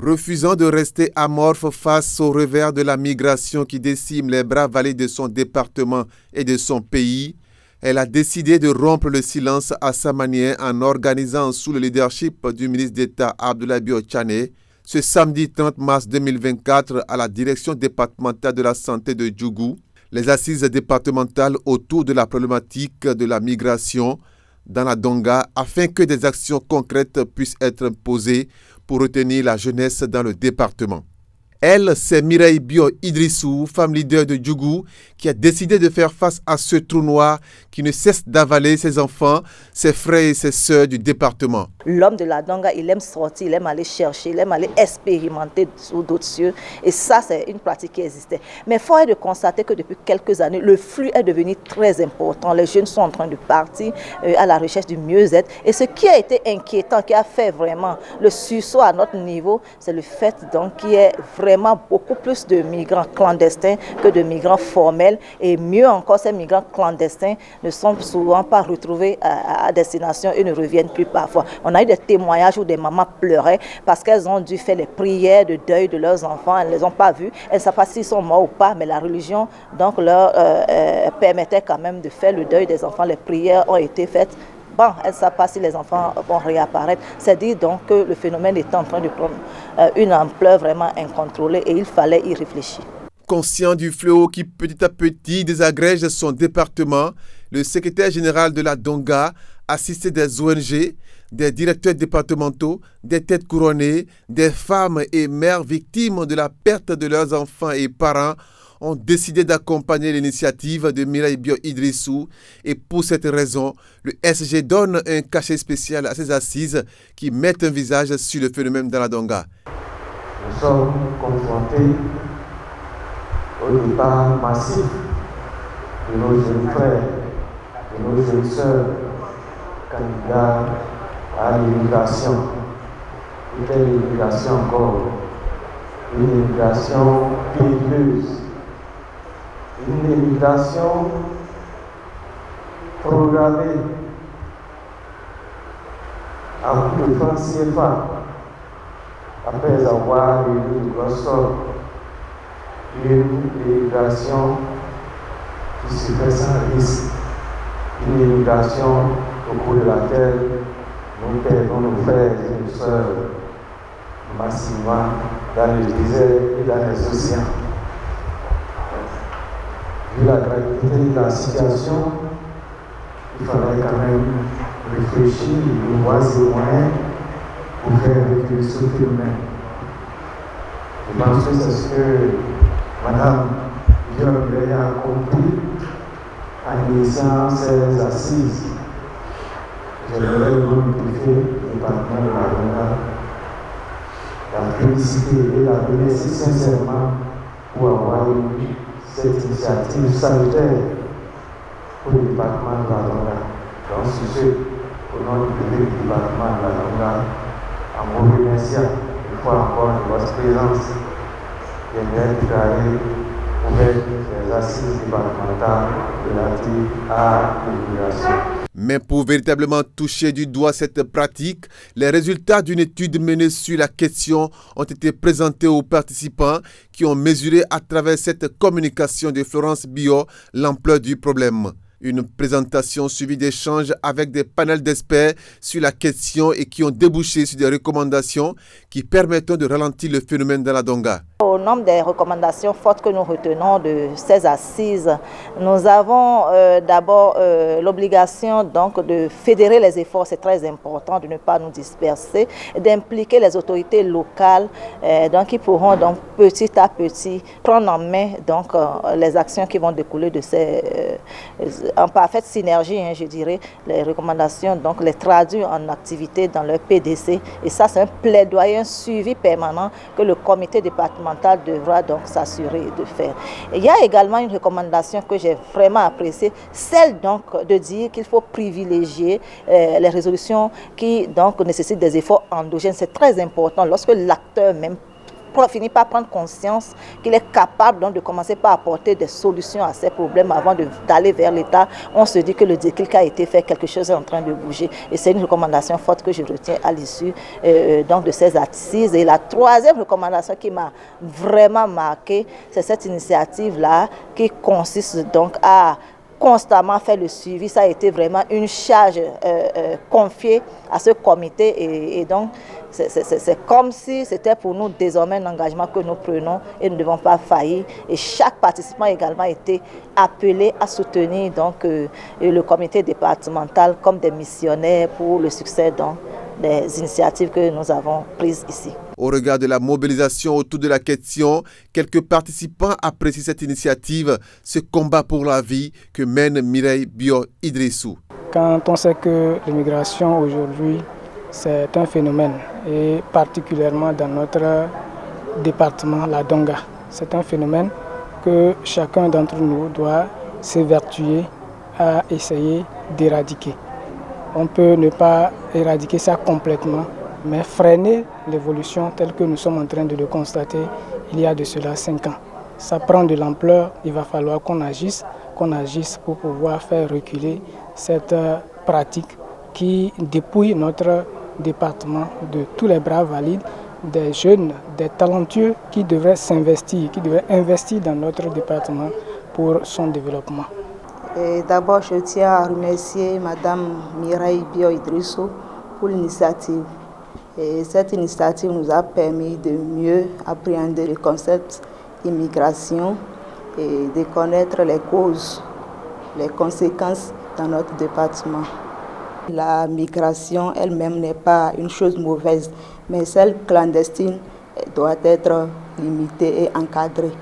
Refusant de rester amorphe face au revers de la migration qui décime les bras vallées de son département et de son pays, elle a décidé de rompre le silence à sa manière en organisant sous le leadership du ministre d'État Abdoulaye Bio Tchane ce samedi 30 mars 2024 à la direction départementale de la santé de Djougou, les assises départementales autour de la problématique de la migration dans la Donga afin que des actions concrètes puissent être posées pour retenir la jeunesse dans le département. Elle, c'est Mireille Bio Idrissou, femme leader de Djougou, qui a décidé de faire face à ce trou noir qui ne cesse d'avaler ses enfants, ses frères et ses sœurs du département. L'homme de la Donga, il aime sortir, il aime aller chercher, il aime aller expérimenter sous d'autres cieux. Et ça, c'est une pratique qui existait. Mais il faut de constater que depuis quelques années, le flux est devenu très important. Les jeunes sont en train de partir à la recherche du mieux-être. Et ce qui a été inquiétant, qui a fait vraiment le sursaut à notre niveau, c'est le fait donc qu'il y ait vraiment beaucoup plus de migrants clandestins que de migrants formels. Et mieux encore, ces migrants clandestins ne sont souvent pas retrouvés à destination et ne reviennent plus parfois. On a eu des témoignages où des mamans pleuraient parce qu'elles ont dû faire les prières de deuil de leurs enfants. Elles ne les ont pas vus. Elles ne savent pas s'ils sont morts ou pas, mais la religion donc, leur permettait quand même de faire le deuil des enfants. Les prières ont été faites. Bon, elles ne savent pas si les enfants vont réapparaître. C'est dire donc que le phénomène est en train de prendre une ampleur vraiment incontrôlée et il fallait y réfléchir. Conscient du fléau qui petit à petit désagrège son département, le secrétaire général de la Donga, assisté des ONG, des directeurs départementaux, des têtes couronnées, des femmes et mères victimes de la perte de leurs enfants et parents, ont décidé d'accompagner l'initiative de Mireille Bio Idrissou et pour cette raison, le SG donne un cachet spécial à ces assises qui mettent un visage sur le phénomène dans la Donga. Nous sommes confrontés au départ massif de nos jeunes frères, de nos jeunes sœurs, candidats à l'immigration. Et quelle immigration encore? Une immigration périlleuse. Une immigration programmée à coup de francs CFA après avoir eu une grosse somme. Une immigration qui se fait sans risque. Une immigration au cours de laquelle nous perdons nos frères et nos sœurs massivement dans le désert et dans les océans. Vu la gravité de la situation, il fallait quand même réfléchir et voir ces moyens pour faire reculer ce phénomène. Je pense que c'est ce que Madame Dieu a compris en initiant ces assises. J'aimerais vous notifier le département de la Donga, la féliciter et la remercier sincèrement pour avoir eu cette initiative salutaire pour le département de la Donga. Donc, sur ce, au nom du département de la Donga, en vous remerciant une fois encore de votre présence, j'aimerais déclarer ouvertes les assises départementales relatives à l'immigration. Mais pour véritablement toucher du doigt cette pratique, les résultats d'une étude menée sur la question ont été présentés aux participants qui ont mesuré à travers cette communication de Florence Bio l'ampleur du problème. Une présentation suivie d'échanges avec des panels d'experts sur la question et qui ont débouché sur des recommandations qui permettront de ralentir le phénomène dans la Donga. Au nombre des recommandations fortes que nous retenons de ces assises, nous avons d'abord l'obligation donc de fédérer les efforts, c'est très important de ne pas nous disperser, d'impliquer les autorités locales donc qui pourront donc petit à petit prendre en main donc les actions qui vont découler de ces en parfaite synergie, je dirais, les recommandations, donc les traduire en activité dans leur PDC. Et ça, c'est un plaidoyer, un suivi permanent que le comité départemental devra donc s'assurer de faire. Et il y a également une recommandation que j'ai vraiment appréciée, celle donc de dire qu'il faut privilégier les résolutions qui donc nécessitent des efforts endogènes. C'est très important lorsque l'acteur même finit par prendre conscience qu'il est capable donc de commencer par apporter des solutions à ces problèmes avant d'aller vers l'État, on se dit que le déclic a été fait, quelque chose est en train de bouger. Et c'est une recommandation forte que je retiens à l'issue donc de ces assises. Et la troisième recommandation qui m'a vraiment marqué, c'est cette initiative-là qui consiste donc à constamment faire le suivi. Ça a été vraiment une charge confiée à ce comité et donc c'est comme si c'était pour nous désormais un engagement que nous prenons et nous ne devons pas faillir. Et chaque participant a également été appelé à soutenir donc, le comité départemental comme des missionnaires pour le succès donc, des initiatives que nous avons prises ici. Au regard de la mobilisation autour de la question, quelques participants apprécient cette initiative, ce combat pour la vie que mène Mireille Bio Idrissou. Quand on sait que l'immigration aujourd'hui, c'est un phénomène, et particulièrement dans notre département, la Donga, c'est un phénomène que chacun d'entre nous doit s'évertuer à essayer d'éradiquer. On peut ne pas éradiquer ça complètement, mais freiner l'évolution telle que nous sommes en train de le constater il y a de cela 5 ans. Ça prend de l'ampleur, il va falloir qu'on agisse pour pouvoir faire reculer cette pratique qui dépouille notre département de tous les bras valides, des jeunes, des talentueux qui devraient s'investir, qui devraient investir dans notre département pour son développement. D'abord, je tiens à remercier Mme Mireille Bio Idrissou pour l'initiative. Et cette initiative nous a permis de mieux appréhender le concept d'immigration et de connaître les causes, les conséquences dans notre département. La migration elle-même n'est pas une chose mauvaise, mais celle clandestine doit être limitée et encadrée.